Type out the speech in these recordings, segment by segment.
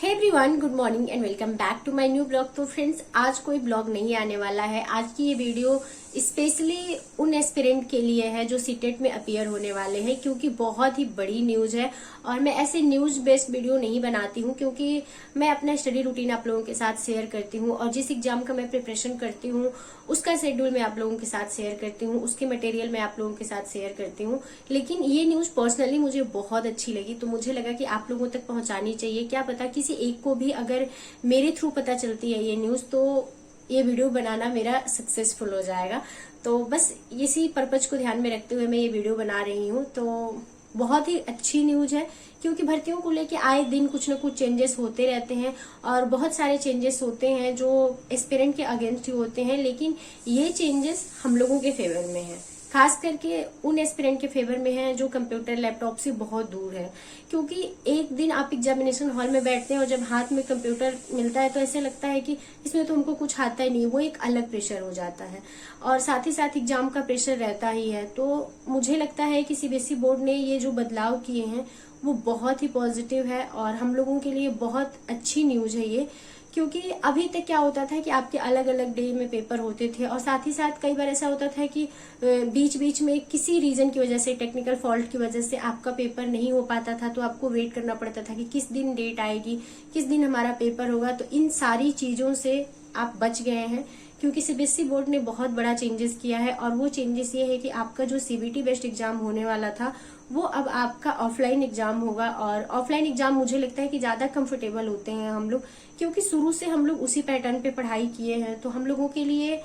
Hey everyone, good morning and welcome back to my new blog. तो friends, आज कोई blog नहीं आने वाला है। आज की ये वीडियो स्पेशली उन एस्पिरेंट के लिए है जो सीटेट में अपीयर होने वाले हैं, क्योंकि बहुत ही बड़ी न्यूज है। और मैं ऐसे न्यूज बेस्ड वीडियो नहीं बनाती हूँ, क्योंकि मैं अपना स्टडी रूटीन आप लोगों के साथ शेयर करती हूँ और जिस एग्जाम का मैं प्रिपरेशन करती हूँ उसका शेड्यूल मैं आप लोगों के साथ शेयर करती हूँ, उसके मटेरियल मैं आप लोगों के साथ शेयर करती हूँ। लेकिन ये न्यूज पर्सनली मुझे बहुत अच्छी लगी, तो मुझे लगा कि आप लोगों तक पहुंचानी चाहिए। क्या पता किसी एक को भी अगर मेरे थ्रू पता चलती है ये न्यूज, तो ये वीडियो बनाना मेरा सक्सेसफुल हो जाएगा। तो बस इसी पर्पज को ध्यान में रखते हुए मैं ये वीडियो बना रही हूँ। तो बहुत ही अच्छी न्यूज है, क्योंकि भर्तियों को लेके आए दिन कुछ न कुछ चेंजेस होते रहते हैं और बहुत सारे चेंजेस होते हैं जो एस्पिरेंट के अगेंस्ट ही होते हैं, लेकिन ये चेंजेस हम लोगों के फेवर में है। खास करके उन एस्पिरेंट के फेवर में है जो कंप्यूटर लैपटॉप से बहुत दूर है। क्योंकि एक दिन आप एग्जामिनेशन हॉल में बैठते हैं और जब हाथ में कंप्यूटर मिलता है तो ऐसे लगता है कि इसमें तो हमको कुछ आता ही नहीं, वो एक अलग प्रेशर हो जाता है। और साथ ही साथ एग्जाम का प्रेशर रहता ही है। तो मुझे लगता है कि सीबीएसई बोर्ड ने ये जो बदलाव किए हैं वो बहुत ही पॉजिटिव है और हम लोगों के लिए बहुत अच्छी न्यूज है ये। क्योंकि अभी तक क्या होता था कि आपके अलग अलग डे में पेपर होते थे और साथ ही साथ कई बार ऐसा होता था कि बीच बीच में किसी रीजन की वजह से, टेक्निकल फॉल्ट की वजह से आपका पेपर नहीं हो पाता था, तो आपको वेट करना पड़ता था कि किस दिन डेट आएगी, किस दिन हमारा पेपर होगा। तो इन सारी चीजों से आप बच गए हैं, क्योंकि सीबीएसई बोर्ड ने बहुत बड़ा चेंजेस किया है। और वो चेंजेस ये है कि आपका जो सीबीटी बेस्ड एग्जाम होने वाला था वो अब आपका ऑफलाइन एग्जाम होगा। और ऑफलाइन एग्जाम मुझे लगता है कि ज्यादा कंफर्टेबल होते हैं हम लोग, क्योंकि शुरू से हम लोग उसी पैटर्न पे पढ़ाई किए हैं। तो हम लोगों के लिए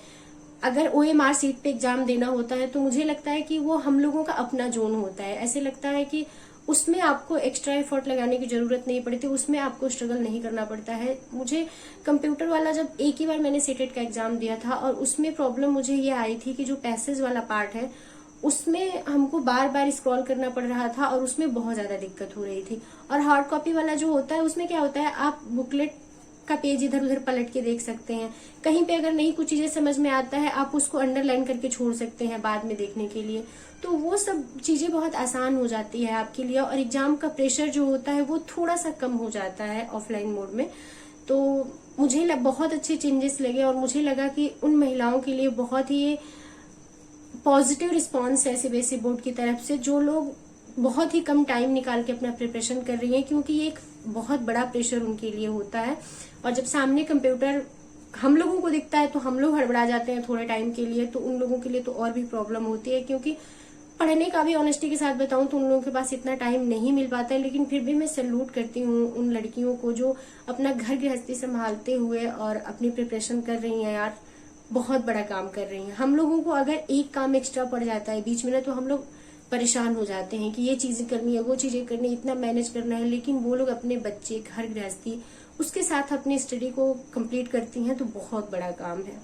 अगर ओएमआर सीट पे एग्जाम देना होता है तो मुझे लगता है कि वो हम लोगों का अपना जोन होता है। ऐसे लगता है कि उसमें आपको एक्स्ट्रा एफर्ट लगाने की जरूरत नहीं पड़ती, उसमें आपको स्ट्रगल नहीं करना पड़ता है। मुझे कंप्यूटर वाला जब एक ही बार मैंने सीटेट का एग्जाम दिया था और उसमें प्रॉब्लम मुझे ये आई थी कि जो पैसेज वाला पार्ट है उसमें हमको बार बार स्क्रॉल करना पड़ रहा था और उसमें बहुत ज्यादा दिक्कत हो रही थी। और हार्ड कॉपी वाला जो होता है उसमें क्या होता है, आप बुकलेट का पेज इधर उधर पलट के देख सकते हैं। कहीं पे अगर नहीं कुछ चीजें समझ में आता है आप उसको अंडरलाइन करके छोड़ सकते हैं बाद में देखने के लिए। तो वो सब चीजें बहुत आसान हो जाती है आपके लिए और एग्जाम का प्रेशर जो होता है वो थोड़ा सा कम हो जाता है ऑफलाइन मोड में। तो मुझे बहुत अच्छे चेंजेस लगे और मुझे लगा कि उन महिलाओं के लिए बहुत ही पॉजिटिव रिस्पॉन्स है सीबीएसई बोर्ड की तरफ से, जो लोग बहुत ही कम टाइम निकाल के अपना प्रिपरेशन कर रही हैं, क्योंकि ये एक बहुत बड़ा प्रेशर उनके लिए होता है। और जब सामने कंप्यूटर हम लोगों को दिखता है तो हम लोग हड़बड़ा जाते हैं थोड़े टाइम के लिए, तो उन लोगों के लिए तो और भी प्रॉब्लम होती है। क्योंकि पढ़ने का भी ऑनेस्टी के साथ बताऊं तो उन लोगों के पास इतना टाइम नहीं मिल पाता है। लेकिन फिर भी मैं सैल्यूट करती हूँ उन लड़कियों को जो अपना घर गृहस्थी संभालते हुए और अपनी प्रिपरेशन कर रही हैं। यार, बहुत बड़ा काम कर रही हैं। हम लोगों को अगर एक काम एक्स्ट्रा पड़ जाता है बीच में ना, तो हम लोग परेशान हो जाते हैं कि ये चीजें करनी है, वो चीजें करनी है, इतना मैनेज करना है। लेकिन वो लोग अपने बच्चे, घर गृहस्थी, उसके साथ अपनी स्टडी को कंप्लीट करती हैं, तो बहुत बड़ा काम है।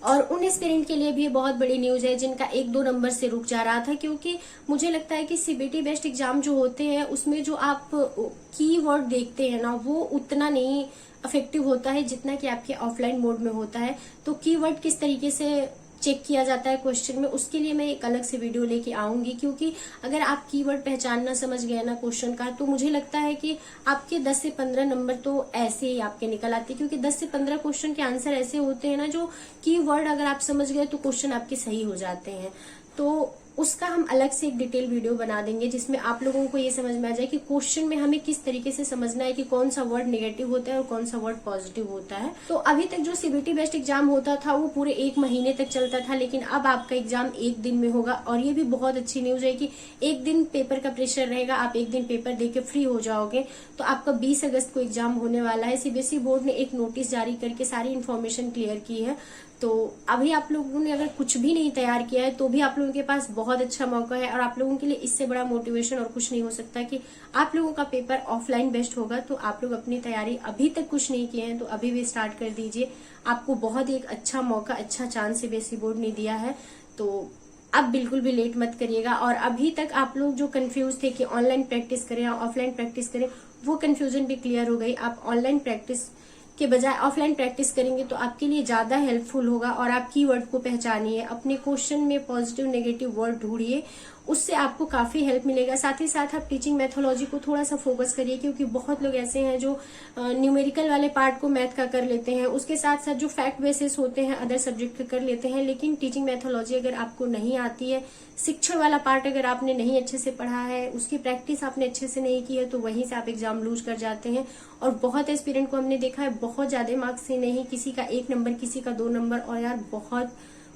और उन एस्पिरेंट के लिए भी बहुत बड़ी न्यूज है जिनका 1-2 नंबर से रुक जा रहा था। क्योंकि मुझे लगता है कि सीबीटी बेस्ड एग्जाम जो होते हैं उसमें जो आप कीवर्ड देखते हैं ना, वो उतना नहीं इफेक्टिव होता है जितना कि आपके ऑफलाइन मोड में होता है। तो कीवर्ड किस तरीके से चेक किया जाता है क्वेश्चन में, उसके लिए मैं एक अलग से वीडियो लेके आऊंगी। क्योंकि अगर आप कीवर्ड पहचानना समझ गए ना क्वेश्चन का, तो मुझे लगता है कि आपके 10 से 15 नंबर तो ऐसे ही आपके निकल आते हैं। क्योंकि 10 से 15 क्वेश्चन के आंसर ऐसे होते हैं ना, जो कीवर्ड अगर आप समझ गए तो क्वेश्चन आपके सही हो जाते हैं। तो उसका हम अलग से एक डिटेल वीडियो बना देंगे जिसमें आप लोगों को ये समझ में आ जाए कि क्वेश्चन में हमें किस तरीके से समझना है कि कौन सा वर्ड नेगेटिव होता है और कौन सा वर्ड पॉजिटिव होता है। तो अभी तक जो सीबीटी बेस्ड एग्जाम होता था वो पूरे 1 महीने तक चलता था, लेकिन अब आपका एग्जाम 1 दिन में होगा। और ये भी बहुत अच्छी न्यूज है कि 1 दिन पेपर का प्रेशर रहेगा, आप 1 दिन पेपर देके फ्री हो जाओगे। तो आपका 20 अगस्त को एग्जाम होने वाला है। सीबीएसई बोर्ड ने एक नोटिस जारी करके सारी इन्फॉर्मेशन क्लियर की है। तो अभी आप लोगों ने अगर कुछ भी नहीं तैयार किया है तो भी आप लोगों के पास बहुत अच्छा मौका है। और आप लोगों के लिए इससे बड़ा मोटिवेशन और कुछ नहीं हो सकता कि आप लोगों का पेपर ऑफलाइन बेस्ट होगा। तो आप लोग अपनी तैयारी अभी तक कुछ नहीं किए हैं तो अभी भी स्टार्ट कर दीजिए। आपको बहुत ही एक अच्छा मौका, अच्छा चांस सीबीएसई बोर्ड ने दिया है। तो अब बिल्कुल भी लेट मत करिएगा। और अभी तक आप लोग जो कंफ्यूज थे कि ऑनलाइन प्रैक्टिस करें या ऑफलाइन प्रैक्टिस करें, वो कंफ्यूजन भी क्लियर हो गई। आप ऑनलाइन प्रैक्टिस के बजाय ऑफलाइन प्रैक्टिस करेंगे तो आपके लिए ज्यादा हेल्पफुल होगा। और आप कीवर्ड को पहचानिए, अपने क्वेश्चन में पॉजिटिव नेगेटिव वर्ड ढूंढिए, उससे आपको काफी हेल्प मिलेगा। साथ ही साथ आप टीचिंग मेथोलॉजी को थोड़ा सा फोकस करिए, क्योंकि बहुत लोग ऐसे हैं जो न्यूमेरिकल वाले पार्ट को मैथ का कर लेते हैं, उसके साथ साथ जो फैक्ट बेसिस होते हैं अदर सब्जेक्ट के कर लेते हैं, लेकिन टीचिंग मेथोलॉजी अगर आपको नहीं आती है, शिक्षण वाला पार्ट अगर आपने नहीं अच्छे से पढ़ा है, उसकी प्रैक्टिस आपने अच्छे से नहीं की है, तो वहीं से आप एग्जाम लूज कर जाते हैं। और बहुत एस्पिरेंट को हमने देखा है बहुत ज्यादा मार्क्स से नहीं, किसी का 1 नंबर, किसी का 2 नंबर, और यार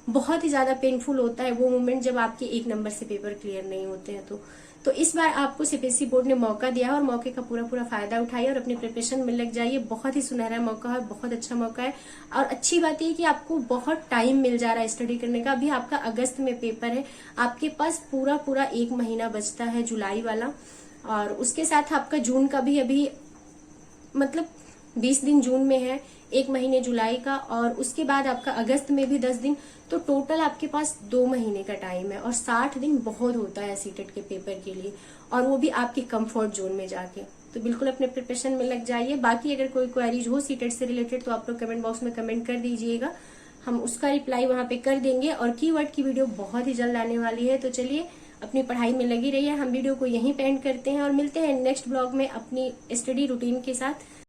बहुत ही ज्यादा पेनफुल होता है वो मोमेंट जब आपके 1 नंबर से पेपर क्लियर नहीं होते हैं। तो इस बार आपको सीबीएसई बोर्ड ने मौका दिया है और मौके का पूरा फायदा उठाइए और अपने प्रिपरेशन में लग जाइए। बहुत ही सुनहरा मौका है, बहुत अच्छा मौका है। और अच्छी बात यह कि आपको बहुत टाइम मिल जा रहा है स्टडी करने का। अभी आपका अगस्त में पेपर है, आपके पास पूरा 1 महीना बचता है, जुलाई वाला, और उसके साथ आपका जून का भी अभी मतलब 20 दिन जून में है, 1 महीने जुलाई का, और उसके बाद आपका अगस्त में भी 10 दिन, तो टोटल आपके पास 2 महीने का टाइम है। और 60 दिन बहुत होता है सीटेट के पेपर के लिए, और वो भी आपके कंफर्ट जोन में जाके। तो बिल्कुल अपने प्रिपरेशन में लग जाइए। बाकी अगर कोई क्वेरीज हो सीटेट से रिलेटेड तो आप लोग कमेंट बॉक्स में कमेंट कर दीजिएगा, हम उसका रिप्लाई वहां पे कर देंगे। और कीवर्ड की वीडियो बहुत ही जल्द आने वाली है, तो चलिए अपनी पढ़ाई में लगी रहिए। हम वीडियो को यहीं पे एंड करते हैं और मिलते हैं नेक्स्ट ब्लॉग में अपनी स्टडी रूटीन के साथ।